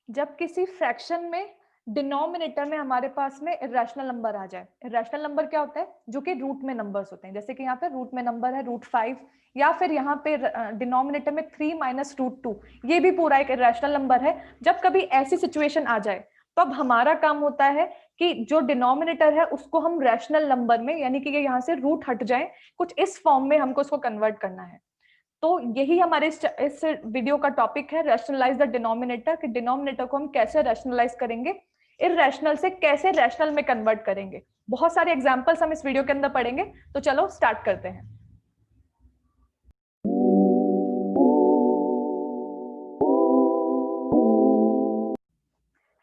जब किसी फ्रैक्शन में डिनोमिनेटर में हमारे पास में इरेशनल नंबर आ जाए। इरेशनल नंबर क्या होता है? जो कि रूट में नंबर्स होते हैं, जैसे कि यहाँ पे रूट में नंबर है √5, या फिर यहाँ पे डिनोमिनेटर में 3 माइनस √2, ये भी पूरा एक इरेशनल नंबर है। जब कभी ऐसी सिचुएशन आ जाए तो अब हमारा काम होता है कि जो डिनोमिनेटर है उसको हम रैशनल नंबर में, यानी कि ये यहाँ से रूट हट जाए, कुछ इस फॉर्म में हमको इसको कन्वर्ट करना है। तो यही हमारे इस वीडियो का टॉपिक है, रैशनलाइज द डिनोमिनेटर, कि डिनोमिनेटर को हम कैसे रैशनलाइज करेंगे, इररेशनल से कैसे रैशनल में कन्वर्ट करेंगे। बहुत सारे एग्जांपल्स हम इस वीडियो के अंदर पढ़ेंगे, तो चलो स्टार्ट करते हैं।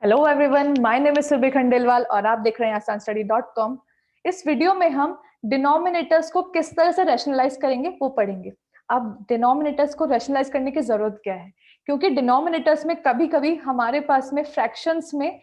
Hello everyone, my name is Surabhi Khandelwal और आप देख रहे हैं asanstudy.com। इस वीडियो में हम डिनोमिनेटर्स को किस तरह से रैशनलाइज करेंगे वो पढ़ेंगे। अब डिनोमिनेटर्स को रैशनलाइज करने की जरूरत क्या है? क्योंकि डिनोमिनेटर्स में कभी कभी हमारे पास में फ्रैक्शंस में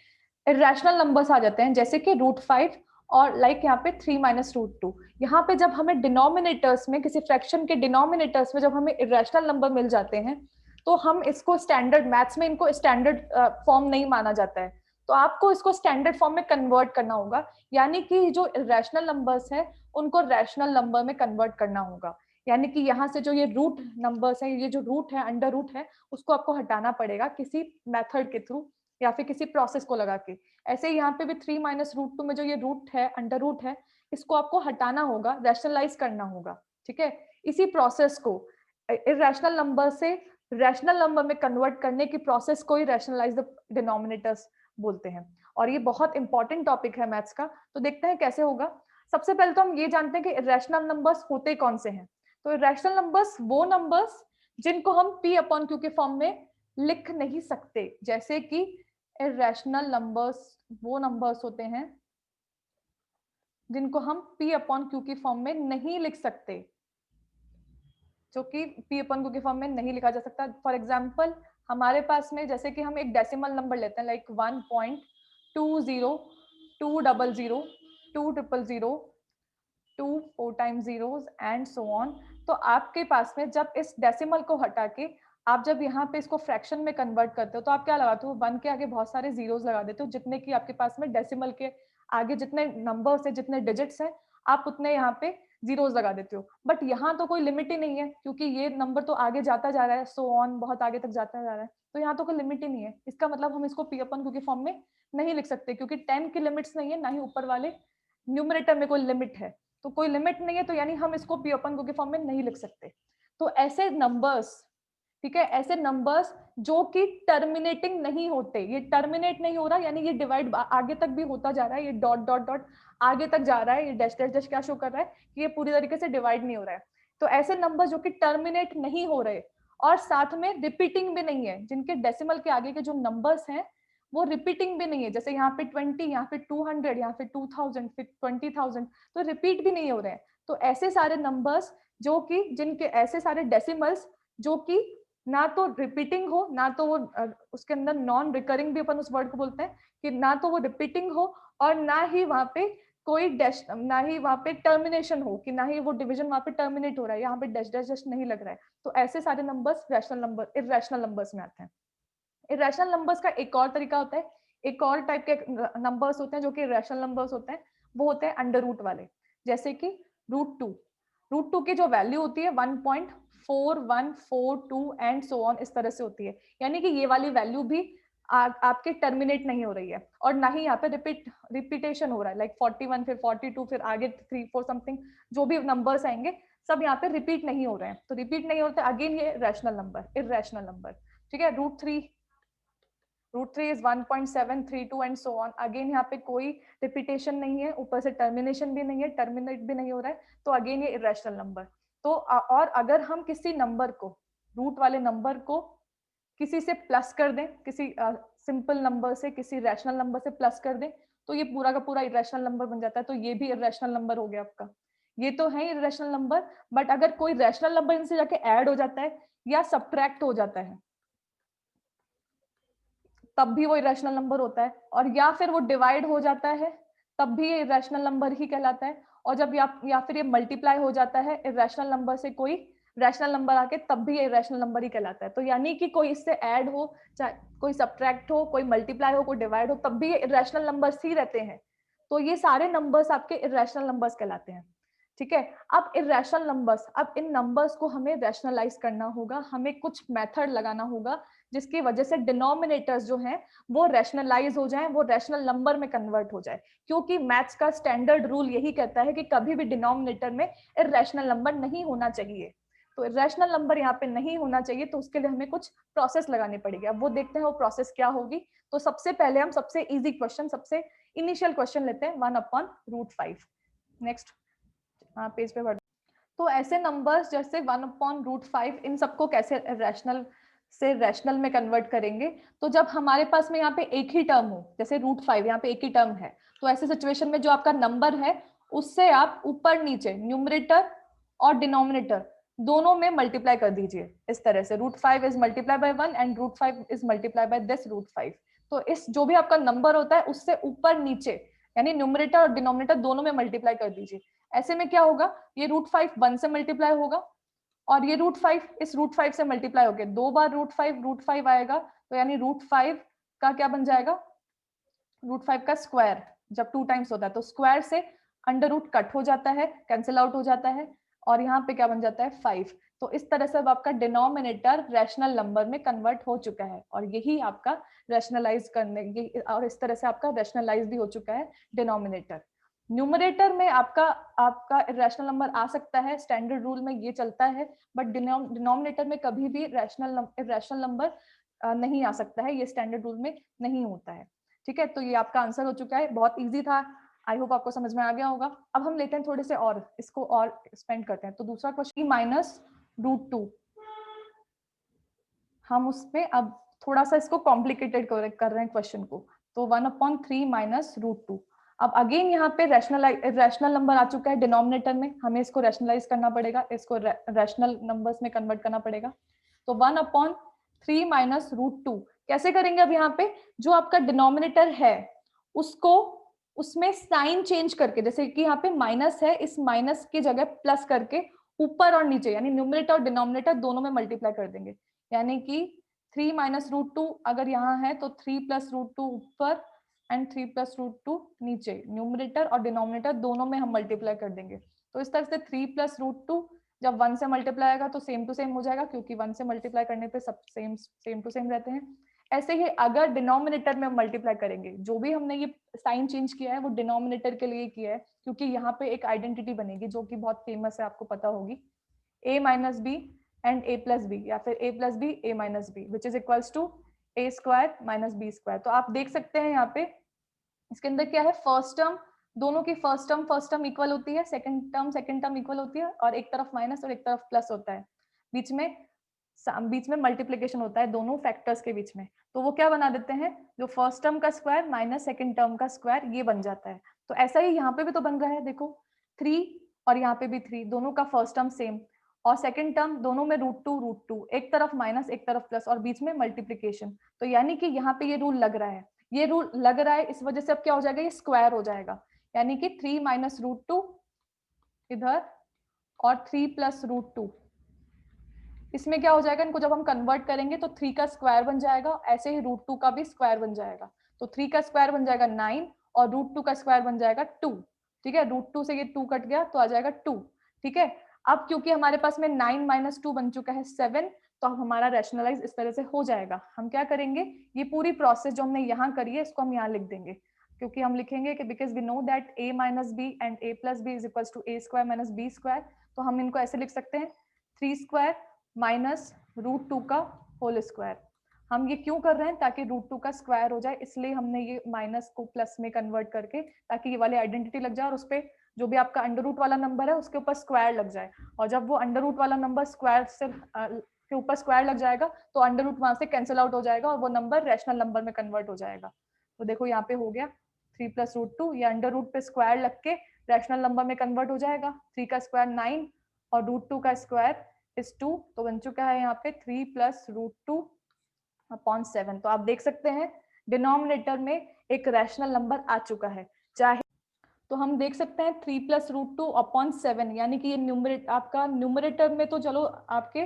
इरेशनल नंबर्स आ जाते हैं, जैसे कि √5 और यहाँ पे 3 माइनस √2। यहाँ पे जब हमें डिनोमिनेटर्स में, किसी फ्रैक्शन के डिनोमिनेटर्स में जब हमें इरेशनल नंबर मिल जाते हैं, तो हम इसको स्टैंडर्ड, मैथ्स में इनको स्टैंडर्ड फॉर्म नहीं माना जाता है, तो आपको इसको स्टैंडर्ड फॉर्म में कन्वर्ट करना होगा। यानी कि जो रैशनल नंबर्स है उनको रैशनल नंबर में कन्वर्ट करना होगा। यानी कि यहाँ से जो ये रूट नंबर्स है, ये जो रूट है, अंडर रूट है, उसको आपको हटाना पड़ेगा किसी मेथड के थ्रू या फिर किसी प्रोसेस को लगा के। ऐसे यहाँ पे भी 3 माइनस √2 में जो ये रूट है, अंडर रूट है, इसको आपको हटाना होगा, रैशनलाइज करना होगा। ठीक है, इसी प्रोसेस को इरेशनल नंबर से रैशनल नंबर में कन्वर्ट करने की प्रोसेस को ही रैशनलाइज द डिनोमिनेटर्स बोलते हैं। और ये बहुत इंपॉर्टेंट टॉपिक है मैथ्स का, तो देखते हैं कैसे होगा। सबसे पहले तो हम ये जानते हैं कि इरेशनल नंबर्स होते कौन से हैं। तो इरेशनल नंबर्स वो नंबर्स जिनको हम P/Q के फॉर्म में लिख नहीं सकते, जैसे कि इरेशनल नंबर्स वो नंबर्स होते हैं जिनको हम P/Q की फॉर्म में नहीं लिख सकते, जो कि P/Q के फॉर्म में नहीं लिखा जा सकता। फॉर एग्जाम्पल, हमारे पास में जैसे कि हम एक डेसिमल नंबर लेते हैं, like 1.20 200 200 2 4 times zeros and so on. तो आपके पास में जब इस डेसिमल को हटा के आप जब यहाँ पे इसको फ्रैक्शन में कन्वर्ट करते हो, तो आप क्या लगाते हो? 1 के आगे बहुत सारे जीरोस लगा देते हो, जितने की आपके पास में डेसिमल के आगे जितने नंबर्स है, जितने डिजिट्स हैं, आप उतने यहाँ पे जीरोस लगा देते हो। बट यहाँ तो कोई लिमिट ही नहीं है, क्योंकि ये नंबर तो आगे जाता जा रहा है, सो ऑन, बहुत आगे तक जाता जा रहा है, तो यहाँ तो कोई लिमिट ही नहीं है। इसका मतलब हम इसको P/Q के फॉर्म में नहीं लिख सकते, क्योंकि 10 की लिमिट्स नहीं है, ना ही ऊपर वाले न्यूमरेटर में कोई लिमिट है। तो कोई लिमिट नहीं है, तो यानी हम इसको P/Q के फॉर्म में नहीं लिख सकते। तो ऐसे नंबर्स, ठीक है, ऐसे नंबर्स जो कि टर्मिनेटिंग नहीं होते, ये टर्मिनेट नहीं हो रहा, यानी ये डिवाइड आगे तक भी होता जा रहा है, ये डॉट डॉट डॉट आगे तक जा रहा है, ये डैश डैश डैश क्या शो कर रहा है कि ये पूरी तरीके से डिवाइड नहीं हो रहा है। तो ऐसे नंबर जो कि टर्मिनेट नहीं हो रहे और साथ में रिपीटिंग भी नहीं है, जिनके डेसिमल के आगे के जो नंबर्स हैं वो रिपीटिंग भी नहीं है, जैसे यहाँ पे 20, यहाँ पे 200, यहाँ पे 2000, फिर 20,000, तो रिपीट भी नहीं हो रहे हैं। तो ऐसे सारे नंबर्स जो कि, जिनके ऐसे सारे डेसिमल्स जो कि ना तो रिपीटिंग हो, ना तो वो उसके अंदर नॉन रिकरिंग भी अपन उस वर्ड को बोलते हैं, कि ना तो वो रिपीटिंग हो और ना ही वहां पे कोई डैश, ना ही वहां पे टर्मिनेशन हो, कि ना ही वो डिवीजन वहां पे टर्मिनेट हो रहा है, यहाँ पे डैश डैश डैश नहीं लग रहा है। तो ऐसे सारे numbers rational number, irrational numbers में आते हैं। इरेशनल नंबर्स का एक और तरीका होता है, एक और टाइप के नंबर्स होते हैं जो कि इरेशनल नंबर्स होते हैं, वो होते हैं अंडर रूट वाले, जैसे कि √2। √2 की जो वैल्यू होती है 1.4142 एंड सो ऑन, इस तरह से होती है। यानी कि ये वाली वैल्यू भी आपके टर्मिनेट नहीं हो रही है, और ना ही यहाँ पे रिपीटेशन हो रहा है, लाइक 41 फिर 42 फिर आगे 3 4 समथिंग, जो भी नंबर्स आएंगे सब यहाँ पे रिपीट नहीं हो रहे हैं। तो रिपीट नहीं होते, अगेन ये रैशनल नंबर, इरेशनल नंबर। ठीक है, √3 is 1.732 and so on, again यहाँ पे कोई रिपीटेशन नहीं है, ऊपर से टर्मिनेशन भी नहीं है, टर्मिनेट भी नहीं हो रहा है, तो अगेन ये इरेशनल नंबर। तो और अगर हम किसी नंबर को, रूट वाले नंबर को किसी से प्लस कर दें, किसी सिंपल नंबर से, किसी रैशनल नंबर से प्लस कर दें, तो ये पूरा का पूरा इरेशनल नंबर बन जाता है। तो ये भी इरेशनल नंबर हो गया आपका। ये तो है इरेशनल नंबर, बट अगर कोई रैशनल नंबर इनसे जाके ऐड हो जाता है या सब्ट्रैक्ट हो जाता है, तब भी वो इरेशनल नंबर होता है। और या फिर वो डिवाइड हो जाता है, तब भी ये इरेशनल नंबर ही कहलाता है। और जब या फिर ये मल्टीप्लाई हो जाता है इरेशनल नंबर से कोई रैशनल नंबर आके तब भी ये रैशनल नंबर ही कहलाता है। तो यानी कि कोई इससे ऐड हो, चाहे कोई सब्ट्रैक्ट हो, कोई मल्टीप्लाई हो, कोई डिवाइड हो, तब भी ये इरेशनल नंबर्स ही रहते हैं। तो ये सारे नंबर्स आपके इरेशनल नंबर्स कहलाते हैं। ठीक है, अब इरेशनल नंबर्स, अब इन नंबर्स को हमें रैशनलाइज करना होगा, हमें कुछ मेथड लगाना होगा जिसकी वजह से डिनोमिनेटर्स जो हैं वो रैशनलाइज हो जाएं, वो रैशनल नंबर में कन्वर्ट हो जाए। क्योंकि मैथ्स का स्टैंडर्ड रूल यही कहता है कि कभी भी डिनोमिनेटर में इरेशनल नंबर नहीं होना चाहिए। तो इरेशनल नंबर यहाँ पे नहीं होना चाहिए, तो उसके लिए हमें कुछ प्रोसेस लगानी पड़ेगी। अब वो देखते हैं वो प्रोसेस क्या होगी। तो सबसे पहले हम सबसे इजी क्वेश्चन, सबसे इनिशियल क्वेश्चन लेते हैं, 1/√5। नेक्स्ट पेज पे बढ़। तो ऐसे नंबर्स जैसे 1/√5, इन सबको कैसे रैशनल से रैशनल में कन्वर्ट करेंगे। तो जब हमारे पास में यहाँ पे एक ही टर्म हो, जैसे √5 यहाँ पे एक ही टर्म है, तो ऐसे सिचुएशन में जो आपका नंबर है उससे आप ऊपर नीचे न्यूमरेटर और डिनोमिनेटर दोनों में मल्टीप्लाई कर दीजिए। इस तरह से √5 is multiply by 1 and √5 is multiply by this √5। तो इस जो भी आपका नंबर होता है उससे ऊपर नीचे यानी न्यूमरेटर और डिनोमिनेटर दोनों में मल्टीप्लाई कर दीजिए। ऐसे में क्या होगा, ये √5 1 से मल्टीप्लाई होगा और ये √5 इस √5 से मल्टीप्लाई होकर 2 बार √5 आएगा। तो यानी √5 का क्या बन जाएगा, √5 का स्क्वायर जब 2 टाइम्स होता है तो स्क्वायर से अंडर रूट कट हो जाता है, कैंसिल आउट हो जाता है, और यहाँ पे क्या बन जाता है 5। तो इस तरह से अब आपका डिनोमिनेटर रैशनल नंबर में कन्वर्ट हो चुका है और यही आपका रैशनलाइज करने, और इस तरह से आपका रैशनलाइज भी हो चुका है डिनोमिनेटर। न्यूमरेटर में आपका इरेशनल नंबर आ सकता है, स्टैंडर्ड रूल में ये चलता है, बट डिनोमिनेटर में कभी भी इरेशनल नंबर नहीं आ सकता है, ये स्टैंडर्ड रूल में नहीं होता है। ठीक है, तो ये आपका आंसर हो चुका है, बहुत इजी था, आई होप आपको समझ में आ गया होगा। अब हम लेते हैं थोड़े से और इसको और एक्सपेंड करते हैं। तो दूसरा क्वेश्चन -√2, हम उसमें अब थोड़ा सा इसको कॉम्प्लिकेटेड कर रहे हैं क्वेश्चन को। तो 1/3 - √2। अब अगेन यहाँ पे रैशनल नंबर आ चुका है डिनोमिनेटर में, हमें इसको रैशनलाइज करना पड़ेगा, इसको रैशनल नंबर्स में कन्वर्ट करना पड़ेगा। तो 1/3 - √2 कैसे करेंगे। अब यहाँ पे जो आपका डिनोमिनेटर है उसको उसमें साइन चेंज करके, जैसे कि यहाँ पे माइनस है, इस माइनस की जगह प्लस करके ऊपर और नीचे यानी न्यूमरेटर और डिनोमिनेटर दोनों में मल्टीप्लाई कर देंगे। यानी कि 3 - √2 अगर यहाँ है तो 3 + √2 ऊपर एंड 3 + √2 नीचे, न्यूमरेटर और डिनोमिनेटर दोनों में हम मल्टीप्लाई कर देंगे। तो इस तरह से 3 + √2 जब 1 से मल्टीप्लाई आएगा तो सेम टू सेम हो जाएगा, क्योंकि 1 से मल्टीप्लाई करने पे सब सेम टू सेम रहते हैं। ऐसे ही अगर डिनोमिनेटर में मल्टीप्लाई करेंगे, जो भी हमने ये साइन चेंज किया है वो डिनोमिनेटर के लिए किया है, क्योंकि यहाँ पे एक आइडेंटिटी बनेगी जो कि बहुत फेमस है, आपको पता होगी, a - b and a + b, या फिर a + b a - b which is equals to a² - b²। तो आप देख सकते हैं यहाँ पे इसके अंदर क्या है, फर्स्ट टर्म, दोनों की फर्स्ट टर्म इक्वल होती है, सेकंड टर्म इक्वल होती है, और एक तरफ माइनस और एक तरफ प्लस होता है, बीच में मल्टीप्लिकेशन होता है दोनों फैक्टर्स के बीच में। तो वो क्या बना देते हैं, जो फर्स्ट टर्म का स्क्वायर माइनस सेकंड टर्म का स्क्वायर, ये बन जाता है। तो ऐसा ही यहाँ पे भी तो बन रहा है, देखो 3 और यहाँ पे भी 3, दोनों का फर्स्ट टर्म सेम, और सेकंड टर्म दोनों में √2, एक तरफ माइनस एक तरफ प्लस और बीच में मल्टीप्लिकेशन। तो यानी कि यहाँ पे ये रूल लग रहा है, ये रूल लग रहा है, इस वजह से अब क्या हो जाएगा, ये स्क्वायर हो जाएगा, यानी कि 3 - √2 इधर और 3 + √2, इसमें क्या हो जाएगा, इनको जब हम कन्वर्ट करेंगे तो 3 का स्क्वायर बन जाएगा, ऐसे ही √2 का भी स्क्वायर बन जाएगा। तो 3 का स्क्वायर बन जाएगा 9 और √2 का स्क्वायर बन जाएगा 2। ठीक है, √2 से ये 2 कट गया तो आ जाएगा 2। ठीक है, अब क्योंकि हमारे पास में 9 - 2 बन चुका है 7, तो अब हमारा रैशनलाइज इस तरह से हो जाएगा। हम क्या करेंगे, ये पूरी प्रोसेस जो हमने यहाँ करी है इसको हम यहाँ लिख देंगे, क्योंकि हम लिखेंगे कि because we know that a - b and a + b is equals to a² - b²। तो हम इनको ऐसे लिख सकते हैं 3² माइनस √2 का होल स्क्वायर। हम ये क्यों कर रहे हैं, ताकि √2 का स्क्वायर हो जाए, इसलिए हमने ये माइनस को प्लस में कन्वर्ट करके, ताकि ये वाली आइडेंटिटी लग जाए और उस पर जो भी आपका अंडर रूट वाला नंबर है उसके ऊपर स्क्वायर लग जाए। और जब वो अंडर रूट वाला नंबर स्क्वायर से के ऊपर स्क्वायर लग जाएगा तो अंडर रूट वहां से कैंसिल आउट हो जाएगा और वो नंबर रैशनल नंबर में कन्वर्ट हो जाएगा। तो देखो यहाँ पे हो गया 3 + √2, ये अंडर रूट पे स्क्वायर लग के रैशनल नंबर में कन्वर्ट हो जाएगा। 3 का स्क्वायर 9 और √2 का स्क्वायर इज 2, तो बन चुका है यहाँ पे 3 + √2/7। तो आप देख सकते हैं डिनोमिनेटर में एक रैशनल नंबर आ चुका है, चाहे तो हम देख सकते हैं 3 + √2/7, यानी कि ये आपका न्यूमरेटर में तो चलो आपके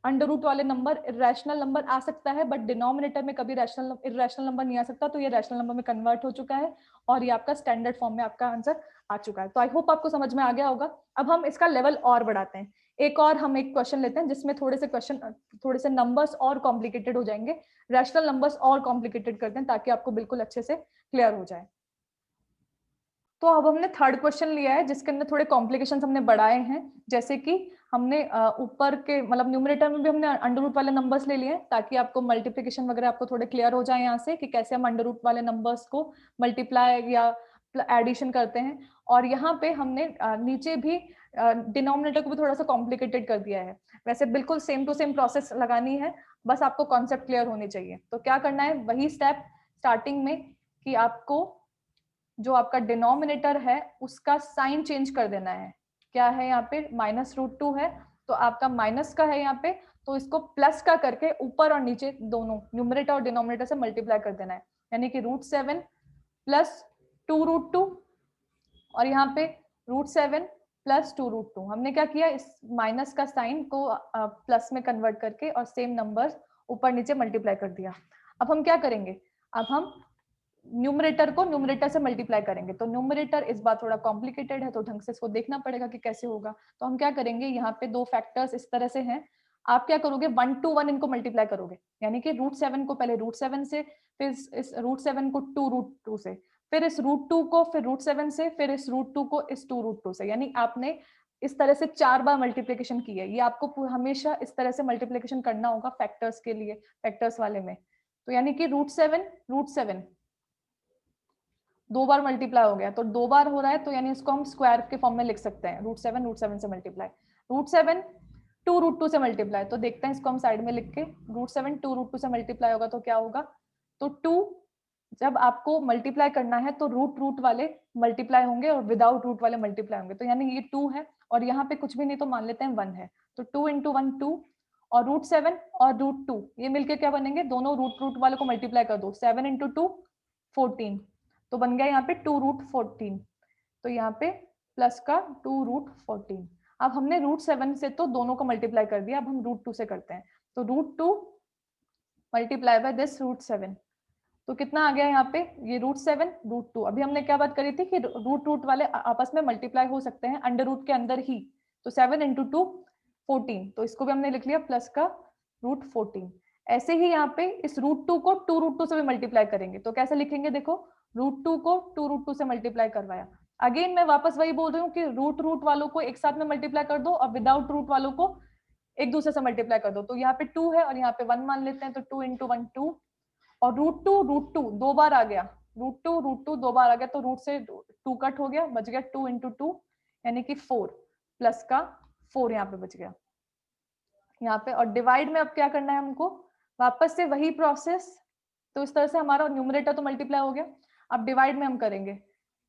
अंडर रूट वाले नंबर इरेशनल नंबर आ सकता है, बट डिनोमिनेटर में कभी इरेशनल नंबर नहीं आ सकता, तो ये रैशनल नंबर में कन्वर्ट हो चुका है और ये आपका स्टैंडर्ड फॉर्म में आपका आंसर आ चुका है। तो आई होप आपको समझ में आ गया होगा। अब हम इसका लेवल और बढ़ाते हैं, हम एक क्वेश्चन लेते हैं जिसमें थोड़े से नंबर्स और कॉम्प्लिकेटेड हो जाएंगे, रैशनल नंबर्स और कॉम्प्लिकेटेड करते हैं ताकि आपको बिल्कुल अच्छे से क्लियर हो जाए। तो अब हमने थर्ड क्वेश्चन लिया है जिसके अंदर थोड़े कॉम्प्लिकेशंस हमने बढ़ाए हैं, जैसे कि हमने ऊपर के मतलब न्यूमरेटर में भी हमने अंडर रूट वाले नंबर्स ले लिए ताकि आपको मल्टीप्लिकेशन वगैरह आपको थोड़े क्लियर हो जाए यहाँ से कि कैसे हम अंडर रूट वाले नंबर्स को मल्टीप्लाई या एडिशन करते हैं। और यहाँ पे हमने नीचे भी डिनोमिनेटर को भी थोड़ा सा कॉम्प्लिकेटेड कर दिया है। वैसे बिल्कुल सेम टू सेम प्रोसेस लगानी है, बस आपको कॉन्सेप्ट क्लियर होनी चाहिए। तो क्या करना है, वही स्टेप स्टार्टिंग में कि आपको जो आपका डिनोमिनेटर है उसका साइन चेंज कर देना है। क्या है यहाँ पे, -√2 है, तो आपका माइनस का है यहाँ पे, तो इसको प्लस का करके ऊपर और नीचे दोनों न्यूमरेटर और डिनोमिनेटर से मल्टीप्लाई कर देना है, यानी कि √7 + 2√2 और यहाँ पे √7 + 2√2। हमने क्या किया, इस माइनस का साइन को प्लस में कन्वर्ट करके और सेम नंबर्स ऊपर नीचे मल्टीप्लाई कर दिया। अब हम क्या करेंगे, अब हम न्यूमरेटर को न्यूमरेटर से मल्टीप्लाई करेंगे। तो न्यूमरेटर इस बार थोड़ा कॉम्प्लिकेटेड है, तो ढंग से इसको देखना पड़ेगा कि कैसे होगा। तो हम क्या करेंगे, यहाँ पे दो फैक्टर्स इस तरह से हैं, आप क्या करोगे 1 to 1 इनको मल्टीप्लाई करोगे, यानी कि √7 को पहले √7 से, फिर इस √7 को 2√2 से, फिर इस √2 को फिर √7 से, फिर इस √2 को इस 2√2 से, यानी आपने इस तरह से 4 बार मल्टीप्लिकेशन की है। ये आपको हमेशा इस तरह से मल्टीप्लिकेशन करना होगा फैक्टर्स के लिए, फैक्टर्स वाले में। तो यानी कि √7 दो बार मल्टीप्लाई हो गया, तो 2 बार हो रहा है, तो यानी इसको हम स्क्वायर के फॉर्म में लिख सकते हैं, √7 से मल्टीप्लाई, √7 2√2 से मल्टीप्लाई। तो देखते हैं इसको हम साइड में लिख के, √7 2√2 से मल्टीप्लाई होगा तो क्या होगा, तो 2 जब आपको मल्टीप्लाई करना है तो रूट वाले मल्टीप्लाई होंगे और विदाउट रूट वाले मल्टीप्लाई होंगे, तो यानी ये 2 है और यहाँ पे कुछ भी नहीं तो मान लेते हैं 1 है, तो 2 × 1 2 और √7 और √2 ये मिलके क्या बनेंगे, दोनों रूट वाले को मल्टीप्लाई कर दो, 7 × 2 14, तो बन गया यहाँ पे 2√14, तो यहाँ पे प्लस का 2√14। अब हमने √7 से तो दोनों को मल्टीप्लाई कर दिया, अब हम √2 से करते हैं, तो √2 मल्टीप्लाई बाय दिस √7, तो कितना आ गया यहाँ पे, ये √7 √2। अभी हमने क्या बात करी थी कि रूट वाले आपस में मल्टीप्लाई हो सकते हैं अंडर रूट के अंदर ही, तो 7 × 2 14, तो इसको भी हमने लिख लिया प्लस का √14। ऐसे ही यहाँ पे इस √2 को 2√2 से भी मल्टीप्लाई करेंगे, तो कैसे लिखेंगे, देखो √2 को 2√2 से मल्टीप्लाई करवाया। अगेन मैं वापस वही बोल रही हूँ कि रूट वालों को एक साथ में मल्टीप्लाई कर दो और विदाउट रूट वालों को एक दूसरे से मल्टीप्लाई कर दो। तो यहाँ पे 2 है और यहाँ पे 1 मान लेते हैं, तो 2 × 1 2 और √2 दो बार आ गया, √2 दो बार आ गया, तो रूट से 2 कट हो गया, बच गया 2 × 2 यानी कि 4 प्लस का 4 यहाँ पे बच गया यहाँ पे। और डिवाइड में अब क्या करना है हमको, वापस से वही प्रोसेस, तो इस तरह से हमारा न्यूमरेटर तो मल्टीप्लाई हो गया। अब डिवाइड में हम करेंगे,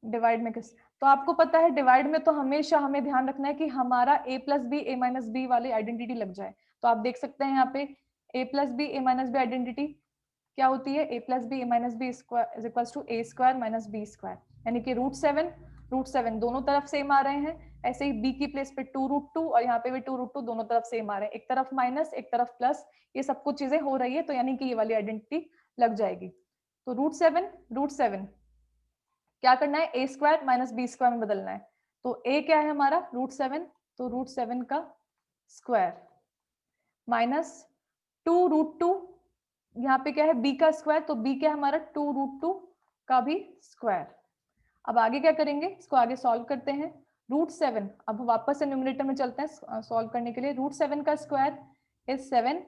डिवाइड में किस, तो आपको पता है डिवाइड में तो हमेशा हमें ध्यान रखना है कि हमारा a + b a - b वाली आइडेंटिटी लग जाए। तो आप देख सकते हैं यहाँ पे a + b a - b identity क्या होती है, a + b a - b square = a² - b square, यानी कि √7 दोनों तरफ सेम आ रहे हैं। ऐसे ही b की प्लेस पे 2√2 और यहाँ पे भी 2√2 दोनों तरफ सेम आ रहे हैं, एक तरफ माइनस एक तरफ प्लस, ये सब कुछ चीजें हो रही है, तो यानी कि ये वाली आइडेंटिटी लग जाएगी। तो √7 क्या करना है, a² - b स्क्वायर में बदलना है। तो a क्या है हमारा √7, तो √7 का स्क्वायर माइनस 2√2, यहाँ पे क्या है b का स्क्वायर, तो b क्या है हमारा 2√2 का भी स्क्वायर। अब आगे क्या करेंगे, इसको आगे सॉल्व करते हैं। √7, अब वापस से न्यूमरेटर में चलते हैं सॉल्व करने के लिए। √7 का स्क्वायर इज 7,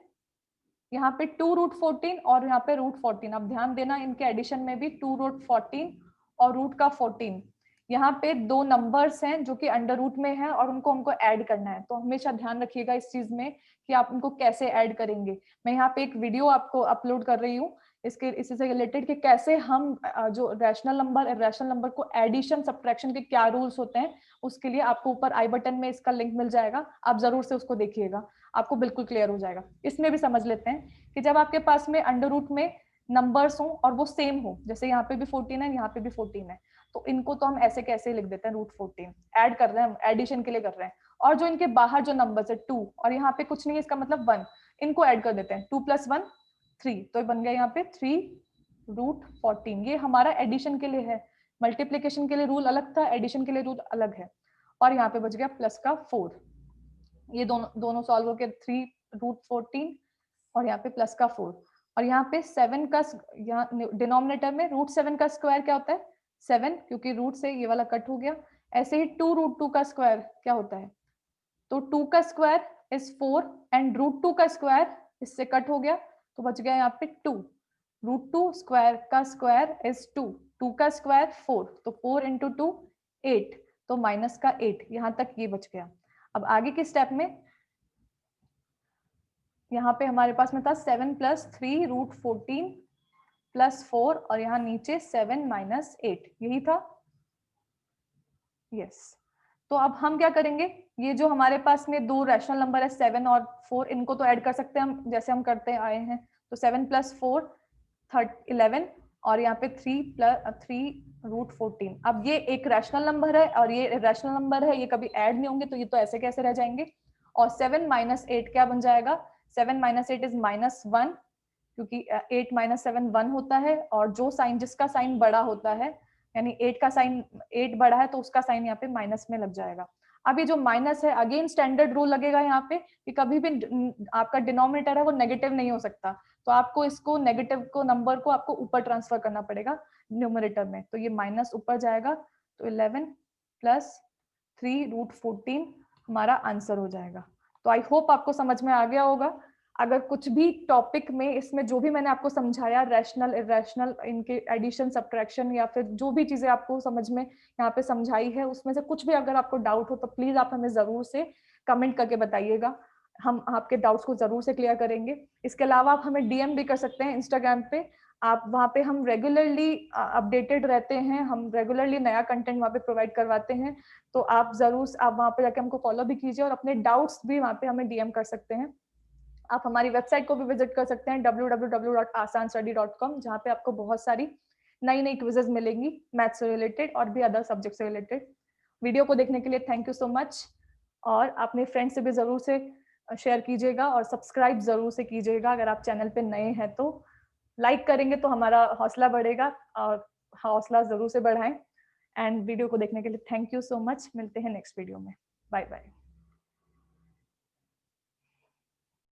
यहाँ पे 2√14 और यहाँ पे √14। अब ध्यान देना इनके एडिशन में भी 2√14 और रूट का 14, यहाँ पे दो नंबर्स हैं जो कि अंडर रूट में है और उनको हमको ऐड करना है, तो हमेशा ध्यान रखिएगा इस चीज में कि आप उनको कैसे ऐड करेंगे। मैं यहाँ पे एक वीडियो आपको अपलोड कर रही हूँ इसी से रिलेटेड कि कैसे हम जो रैशनल नंबर इरैशनल नंबर को एडिशन सब्ट्रैक्शन के क्या रूल्स होते हैं, उसके लिए आपको ऊपर आई बटन में इसका लिंक मिल जाएगा, आप जरूर से उसको देखिएगा, आपको बिल्कुल क्लियर हो जाएगा। इसमें भी समझ लेते हैं कि जब आपके पास में अंडर रूट में नंबर्स हो और वो सेम हो, जैसे यहाँ पे भी 14 है, यहाँ पे भी 14 है, तो इनको तो हम ऐसे कैसे लिख देते हैं, √14 ऐड कर रहे हैं, एडिशन के लिए कर रहे हैं। और जो इनके बाहर जो नंबर्स है 2 और यहाँ पे कुछ नहीं है, इसका मतलब 1, इनको ऐड कर देते हैं, 2 + 1 3, तो बन गया यहाँ पे 3√14। ये हमारा एडिशन के लिए है, मल्टीप्लीकेशन के लिए रूल अलग था, एडिशन के लिए रूल अलग है। और यहाँ पे बच गया प्लस का 4, ये दोनों सॉल्व हो गए, 3√14 और यहाँ पे प्लस का 4, और यहाँ पे 7 का, यहाँ डिनोमिनेटर में √7 का स्क्वायर क्या होता है 7, क्योंकि रूट से ये वाला कट हो गया। ऐसे ही 2√2 का स्क्वायर क्या होता है, तो 2 का स्क्वायर इज 4 एंड √2 का स्क्वायर इससे कट हो गया, तो बच गया यहाँ पे 2, √2 स्क्वायर का स्क्वायर इज 2, 2 का स्क्वायर 4, तो 4 × 2 8, तो माइनस का 8, यहाँ तक ये बच गया। अब आगे के स्टेप में यहाँ पे हमारे पास में था 7 + 3√14 + 4 और यहाँ नीचे 7 - 8, यही था। यस, तो अब हम क्या करेंगे, ये जो हमारे पास में दो रैशनल नंबर है 7 और 4, इनको तो ऐड कर सकते हैं हम, जैसे हम करते आए हैं, तो 7 + 4 11 और यहाँ पे 3√14। अब ये एक रैशनल नंबर है और ये रैशनल नंबर है, ये कभी ऐड नहीं होंगे, तो ये तो ऐसे कैसे रह जाएंगे। और 7 - 8 क्या बन जाएगा, 7 - 8 इज -1, क्योंकि 8 - 7 1 होता है, और जो साइन, जिसका साइन बड़ा होता है, यानी 8 का साइन, 8 बड़ा है तो उसका साइन यहाँ पे माइनस में लग जाएगा। अब ये जो माइनस है, अगेन स्टैंडर्ड रूल लगेगा यहाँ पे कि कभी भी आपका डिनोमिनेटर है वो नेगेटिव नहीं हो सकता, तो आपको इसको नेगेटिव को नंबर को आपको ऊपर ट्रांसफर करना पड़ेगा न्यूमरेटर में, तो ये माइनस ऊपर जाएगा, तो 11 + 3√14 हमारा आंसर हो जाएगा। तो आई होप आपको समझ में आ गया होगा। अगर कुछ भी टॉपिक में इसमें जो भी मैंने आपको समझाया, रैशनल इरेशनल, इनके एडिशन सब्ट्रैक्शन, या फिर जो भी चीजें आपको समझ में यहाँ पे समझाई है, उसमें से कुछ भी अगर आपको डाउट हो तो प्लीज आप हमें जरूर से कमेंट करके बताइएगा, हम आपके डाउट्स को जरूर से क्लियर करेंगे। इसके अलावा आप हमें डीएम भी कर सकते हैं इंस्टाग्राम पे, आप वहाँ पे हम रेगुलरली अपडेटेड रहते हैं, हम रेगुलरली नया कंटेंट वहाँ पे प्रोवाइड करवाते हैं, तो आप जरूर आप वहाँ पे जाके हमको फॉलो भी कीजिए और अपने डाउट्स भी वहाँ पे हमें डीएम कर सकते हैं। आप हमारी वेबसाइट को भी विजिट कर सकते हैं www.asanstudy.com, जहाँ पे आपको बहुत सारी नई नई क्विजेज मिलेंगी मैथ्स से रिलेटेड और भी अदर सब्जेक्ट से रिलेटेड। वीडियो को देखने के लिए थैंक यू सो मच, और अपने फ्रेंड्स से भी जरूर से शेयर कीजिएगा और सब्सक्राइब जरूर से कीजिएगा। अगर आप चैनल पे नए हैं तो लाइक करेंगे तो हमारा हौसला बढ़ेगा, और हौसला जरूर से बढ़ाएं। एंड वीडियो को देखने के लिए थैंक यू सो मच, मिलते हैं नेक्स्ट वीडियो में, बाय बाय।